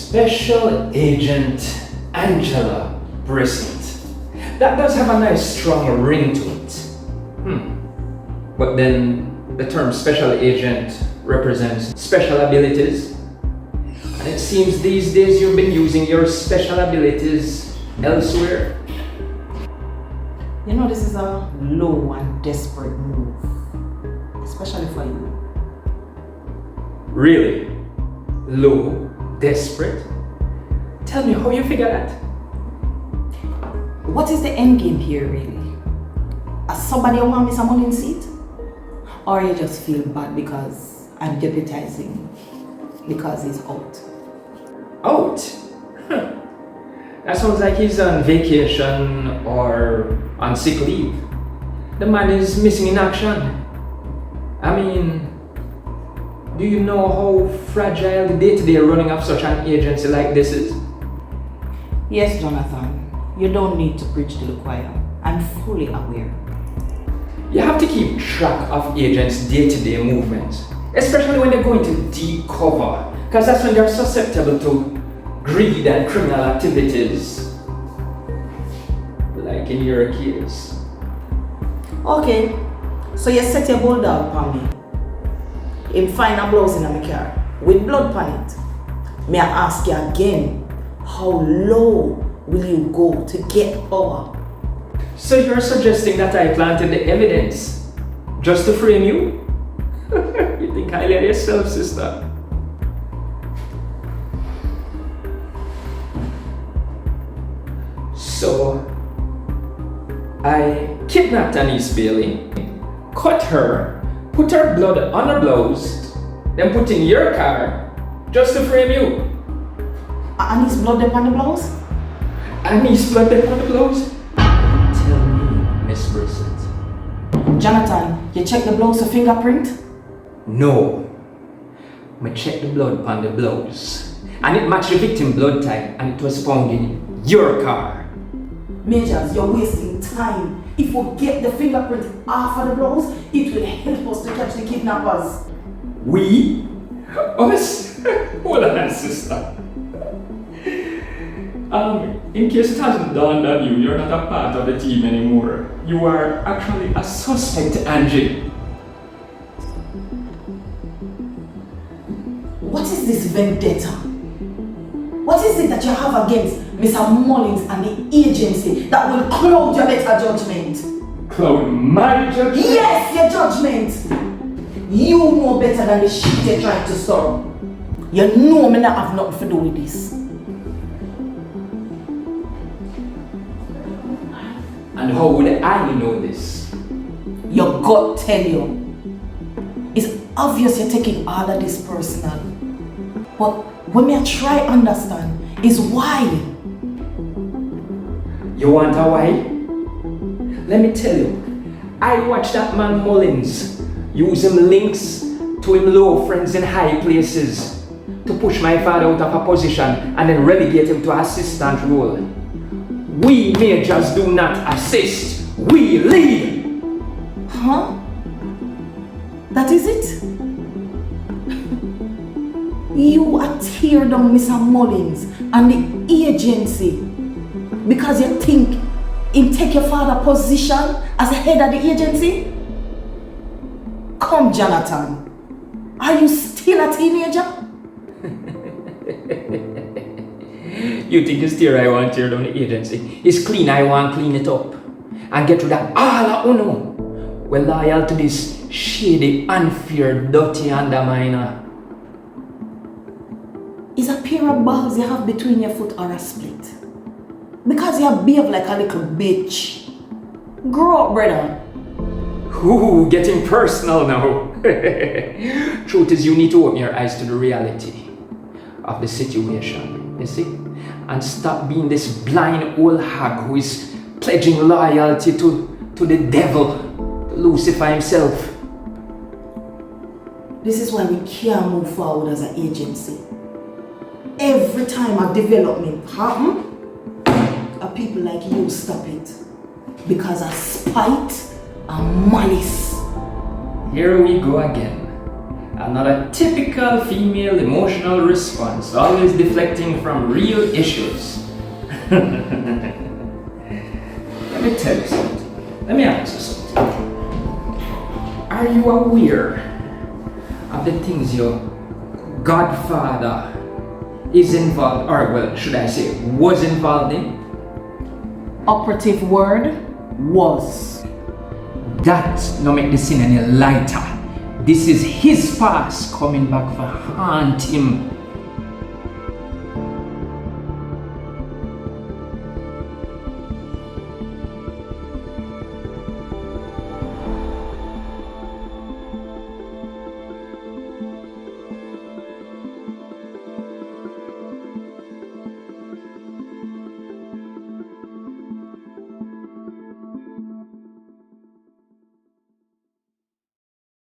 Special Agent Angela Brissett. That does have a nice strong ring to it. But then the term special agent represents special abilities. And it seems these days you've been using your special abilities elsewhere. You know, this is a low and desperate move, especially for you. Really? Low? Desperate? Tell me how you figure that. What is the end game here, really? As somebody who wants some money in seat? Or you just feel bad because I'm deputizing because he's out? Out? That sounds like he's on vacation or on sick leave. The man is missing in action. I mean, do you know how fragile the day-to-day running of such an agency like this is? Yes, Jonathan. You don't need to preach to the choir. I'm fully aware. You have to keep track of agents' day-to-day movements, especially when they're going to deep cover, because that's when they're susceptible to greed and criminal activities, like in your case. Okay, so you set your bulldog upon me. Him find a blouse in my car with blood on it. May I ask you again, how low will you go to get power? So you're suggesting that I planted the evidence just to frame you? You think highly of yourself, sister. So I kidnapped Anise Bailey, cut her, put her blood on a blouse, then put in your car just to frame you. Annie's blood upon the blouse? Anise blood on the blouse? Tell me, Miss Brissett. Jonathan, you check the blouse for fingerprint? No. I checked the blood on the blouse, and it matched the victim blood type, and it was found in your car. Majors, you're wasting time. If we get the fingerprint off of the blouse, it will help us to catch the kidnappers. We? Us? Hold on, sister. In case it hasn't dawned on you, you're not a part of the team anymore. You are actually a suspect, Angie. What is this vendetta? What is it that you have against Mr. Mullins and the agency that will cloud your better judgment? Cloud my judgment? Yes, your judgment! You know better than the shit you're trying to stop. You know me not have nothing to do with this. And how would I know this? Your gut tell you. It's obvious you're taking all of this personal. But what me I try understand is why. You want a why? Let me tell you, I watched that man Mullins use him links to him low friends in high places to push my father out of a position and then relegate him to assistant role. We majors do not assist, we lead! Huh? That is it? You are tear down Mr. Mullins and the agency because you think him take your father's position as the head of the agency? Come, Jonathan. Are you still a teenager? You think it's tear I want tear down the agency? It's clean I want clean it up. And get rid of all of Uno. We're loyal to this shady, unfair, dirty underminer. Is a pair of balls you have between your foot or a split? Because you behave like a little bitch. Grow up, brother. Ooh, getting personal now. Truth is, you need to open your eyes to the reality of the situation, you see? And stop being this blind old hag who is pledging loyalty to the devil, to Lucifer himself. This is why we can't move forward as an agency. Every time a development happens, people like you stop it. Because of spite and malice. Here we go again. Another typical female emotional response, always deflecting from real issues. Let me tell you something. Let me ask you something. Are you aware of the things your godfather is involved, or well, should I say, was involved in? Operative word was. That no make the sin any lighter. This is his past coming back for haunt him